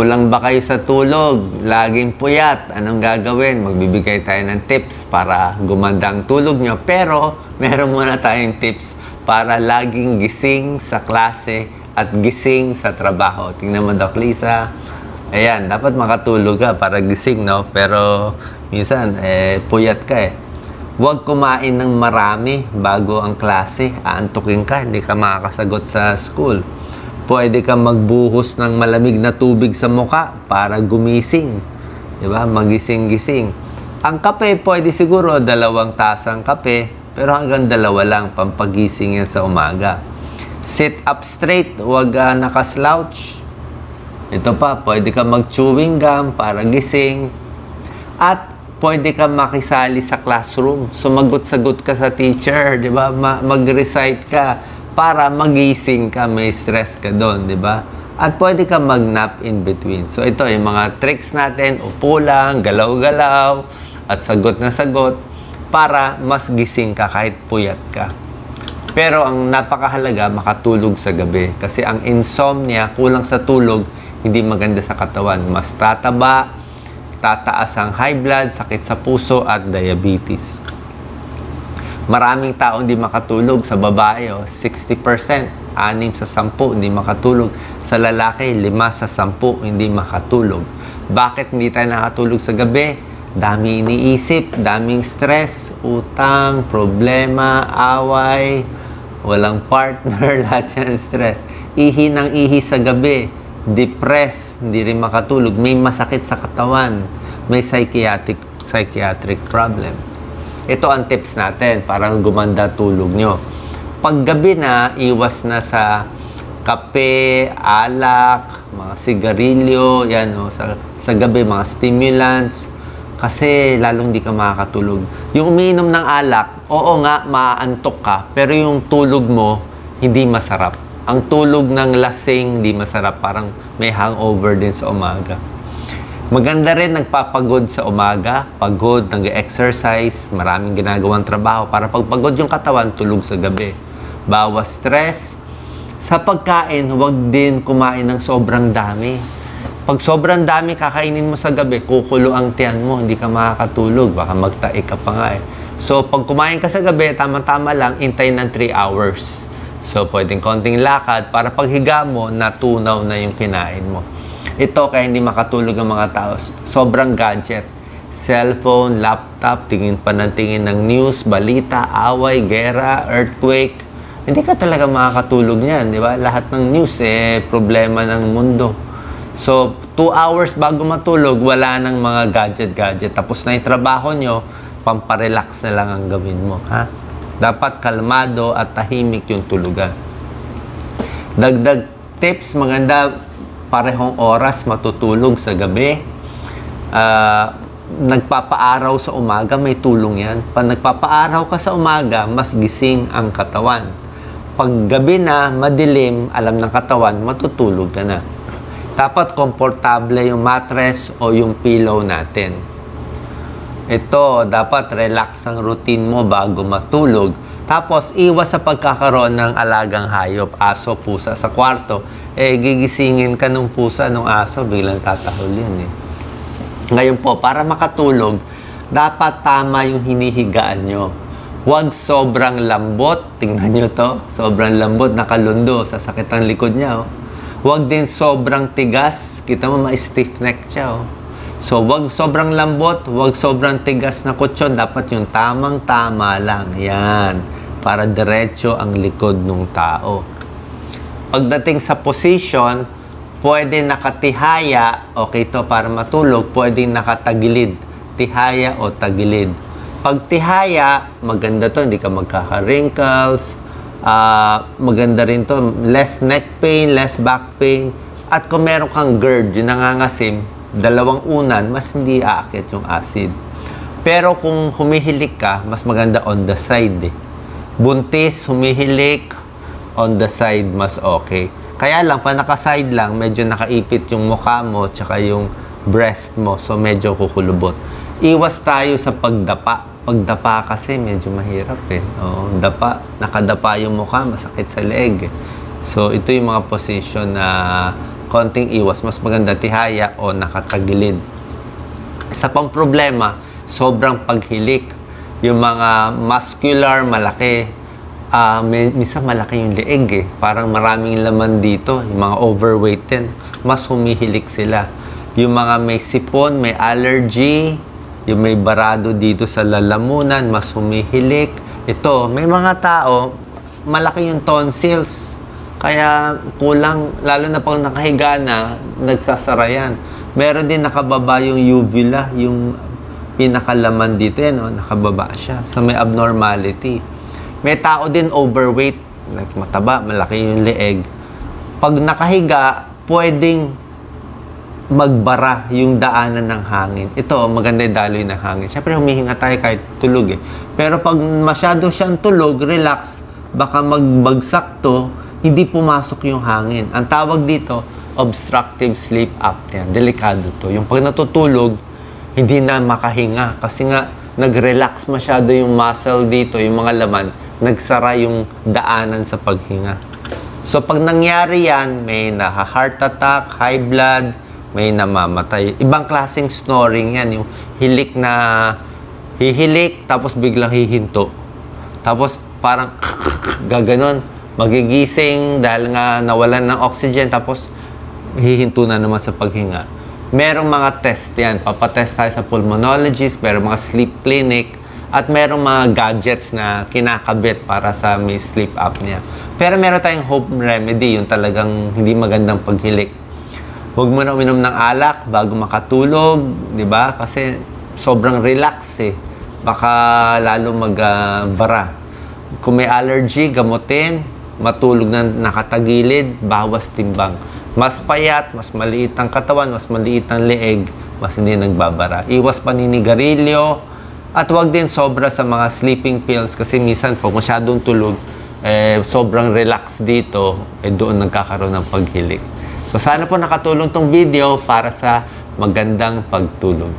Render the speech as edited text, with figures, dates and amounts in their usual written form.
Kulang ba kayo sa tulog? Laging puyat. Anong gagawin? Magbibigay tayo ng tips para gumanda ang tulog nyo. Pero, meron muna tayong tips para laging gising sa klase at gising sa trabaho. Tingnan mo, Doc Lisa. Ayan, dapat makatulog ka para gising, no? Pero, minsan, puyat ka eh. Huwag kumain ng marami bago ang klase. Aantukin ka, hindi ka makakasagot sa school. Pwede ka magbuhos ng malamig na tubig sa muka para gumising. Diba? Magising-gising. Ang kape, pwede siguro 2 tasang kape, pero hanggang 2 lang, pampagising yan sa umaga. Sit up straight, huwag nakaslouch. Ito pa, pwede ka mag-chewing gum para gising. At pwede ka makisali sa classroom. Sumagot-sagot ka sa teacher, di ba? Mag-recite ka para magising ka, may stress ka doon, di ba? At pwede ka mag-nap in between. So ito, yung mga tricks natin, upo lang, galaw-galaw, at sagot na sagot, para mas gising ka kahit puyat ka. Pero ang napakahalaga, makatulog sa gabi. Kasi ang insomnia, kulang sa tulog, hindi maganda sa katawan. Mas tataba, tataas ang high blood, sakit sa puso, at diabetes. Maraming tao hindi makatulog. Sa babae, 60%, 6 sa 10 hindi makatulog. Sa lalaki, 5 sa 10 hindi makatulog. Bakit hindi tayo nakatulog sa gabi? Dami iniisip, daming stress, utang, problema, away, walang partner, lahat yan stress. Ihi ng ihi sa gabi, depressed, hindi rin makatulog, may masakit sa katawan, may psychiatric problem. Ito ang tips natin para gumanda tulog nyo. Pag gabi na, iwas na sa kape, alak, mga sigarilyo, yan, sa gabi, mga stimulants, kasi lalong di ka makakatulog. Yung umiinom ng alak, oo nga, maaantok ka, pero yung tulog mo, hindi masarap. Ang tulog ng lasing, hindi masarap. Parang may hangover din sa umaga. Maganda rin nagpapagod sa umaga, pagod, nag-exercise, maraming ginagawang trabaho para pagpagod yung katawan, tulog sa gabi. Bawas stress. Sa pagkain, huwag din kumain ng sobrang dami. Pag sobrang dami kakainin mo sa gabi, kukulo ang tiyan mo, hindi ka makakatulog, baka magtaik ka pa nga eh. So, pag kumain ka sa gabi, tama-tama lang, intay ng 3 hours. So, pwedeng konting lakad para paghiga mo, natunaw na yung kinain mo. Ito kaya hindi makatulog ang mga tao. Sobrang gadget. Cellphone, laptop, tingin pa ng tingin ng news, balita, away, gera, earthquake. Hindi ka talaga makakatulog niyan, di ba? Lahat ng news, problema ng mundo. So, 2 hours bago matulog, wala nang mga gadget. Tapos na yung trabaho nyo, pamparelax na lang ang gawin mo, ha? Dapat kalmado at tahimik yung tulugan. Dagdag tips, maganda parehong oras matutulog sa gabi. Nagpapaaraw sa umaga, may tulong yan. Pag nagpapaaraw ka sa umaga, mas gising ang katawan. Pag gabi na, madilim, alam ng katawan, matutulog ka na. Dapat komportable yung mattress o yung pillow natin. Ito, dapat relax ang routine mo bago matulog. Tapos, iwas sa pagkakaroon ng alagang hayop, aso, pusa sa kwarto. Gigisingin ka nung pusa, nung aso, biglang tatahol yun eh. Ngayon po, para makatulog, dapat tama yung hinihigaan nyo. Huwag sobrang lambot. Tingnan nyo to. Sobrang lambot, nakalundo. Sasakit ang likod niya. Oh. Huwag din sobrang tigas. Kita mo, ma-stiff neck siya. Oh. So, huwag sobrang lambot. Huwag sobrang tigas na kutsyon. Dapat yung tamang-tama lang. Yan. Para diretso ang likod ng tao. Pagdating sa position, pwede nakatihaya. Okay to para matulog. Pwede nakatagilid. Tihaya o tagilid. Pag tihaya, maganda to, hindi ka magkaka-wrinkles. Maganda rin to, less neck pain, less back pain. At kung meron kang GERD, yung nangangasim, 2 unan, mas hindi aakyat yung acid. Pero kung humihilik ka, mas maganda on the side eh. Buntis, humihilik, on the side, mas okay. Kaya lang, pa naka-side lang, medyo nakaipit yung mukha mo, tsaka yung breast mo, so medyo kukulubot. Iwas tayo sa pagdapa. Pagdapa kasi medyo mahirap eh. Oo, dapa, nakadapa yung mukha, masakit sa leeg eh. So ito yung mga position na konting iwas, mas maganda tihaya o nakatagilid. Isa pang problema, sobrang paghilik. Yung mga muscular, malaki, minsan malaki yung leeg eh. Parang maraming laman dito, yung mga overweight din, mas humihilik sila. Yung mga may sipon, may allergy, yung may barado dito sa lalamunan, mas humihilik. Ito, may mga tao, malaki yung tonsils. Kaya kulang, lalo na pag nakahiga na, nagsasara yan. Meron din nakababa yung uvula, yung pinakalaman dito yan, oh, nakababa siya. So may abnormality. May tao din overweight, like mataba, malaki yung leeg. Pag nakahiga, pwedeng magbara yung daanan ng hangin. Ito, maganda yung daloy ng hangin. Siyempre, humihinga tayo kahit tulog eh. Pero pag masyado siyang tulog, relax, baka magbagsak to, hindi pumasok yung hangin. Ang tawag dito, obstructive sleep apnea. Delikado to. Yung pag natutulog, hindi na makahinga. Kasi nga, nag-relax masyado yung muscle dito, yung mga laman, nagsara yung daanan sa paghinga. So, pag nangyari yan, may heart attack, high blood, may namamatay. Ibang klaseng snoring yan. Yung hilik na hihilik, tapos biglang hihinto. Tapos parang gaganon. Magigising dahil nga nawalan ng oxygen, tapos hihinto na naman sa paghinga. Merong mga test yan. Papatest tayo sa pulmonologist, merong mga sleep clinic, at merong mga gadgets na kinakabit para sa may sleep apnea. Pero meron tayong home remedy, yung talagang hindi magandang paghilik. Huwag mo na uminom ng alak bago makatulog, di ba? Kasi sobrang relax eh. Baka lalo magbara. Kung may allergy, gamutin. Matulog na nakatagilid, bawas timbang. Mas payat, mas maliit ang katawan, mas maliit ang leeg, mas hindi nagbabara. Iwas paninigarilyo. At huwag din sobra sa mga sleeping pills kasi minsan pag masyadong tulog, sobrang relax dito, doon nagkakaroon ng paghilik. So sana po nakatulong tong video para sa magandang pagtulog.